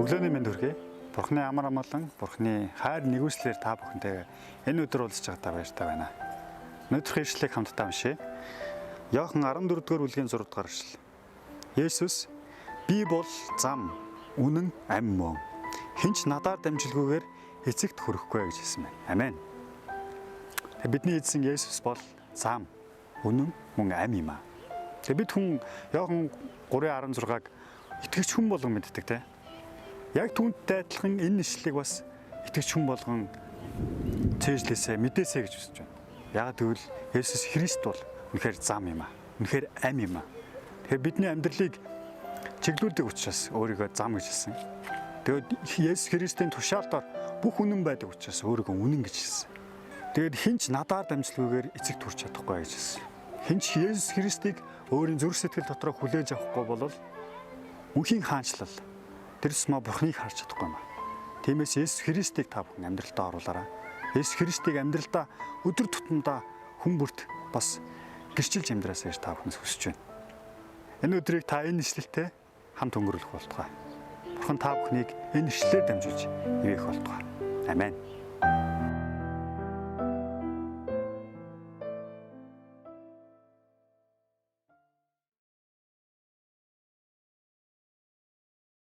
Өглөөний мэнд хүргэе. Бурхны амар амгалан, Бурхны хайр нэгүслэр та бүхэнтэйгээ энэ өдөр уулзч байгаадаа баяртай байна. Өнөөдрийн ишлэгийг хамтдаа уншъя. Иохан 14-р бүлгийн 6-р ишлэл. Есүс би бол зам, үнэн, ам мөн. Хинч надаар дамжилгүйгээр эцэгт хүрэхгүй гэж хэлсэн байна. Амен. Бидний эзэн Есүс бол зам, үнэн, мөн ам юм аа. Бид хүн Иохан 3:16-г итгэгч хүн болгон мэддэг те. Яг түүнтэй адилхан энэ ишлэлийг бас итгэгч хүн болгон цээжлээсээ мэдээсэй гэж хүсэж байна. Яг тэгвэл Есүс Христ бол үнэхээр зам юм аа. Үнэхээр ам юм аа. Тэгэхээр бидний амьдралыг чиглүүлдэг учраас өөрийгөө зам гэж хэлсэн. Тэгээд Есүс Христийн тушаалтаар бүх үнэн байдаг учраас өөрийгөө үнэн гэж хэлсэн. Тэгээд хинч надаар дамжлагүйгээр эцэгт хүрч чадахгүй гэж хэлсэн. Хинч Есүс Христийг өөрийн зүрх сэтгэл дотроо хүлээж авахгүй бол үнхийн хаанчлал тэр тусмаа Бурхныг харж чадахгүй юм аа. Тиймээс Есүс Христийг та бүхэн амьдралдаа оруулаарай. Есүс Христийг амьдралдаа өдөр тутамдаа хүн бүрт бас гэрчилж амьдраасай гэж та бүхнээс хүсэж байна. Энэ өдрийг та энэ ишлэлтэй хамт өнгөрүүлэх болтугай. Бурхан та бүхнийг энэ ишлэлээр дамжуулж ивэх болтугай. Амен.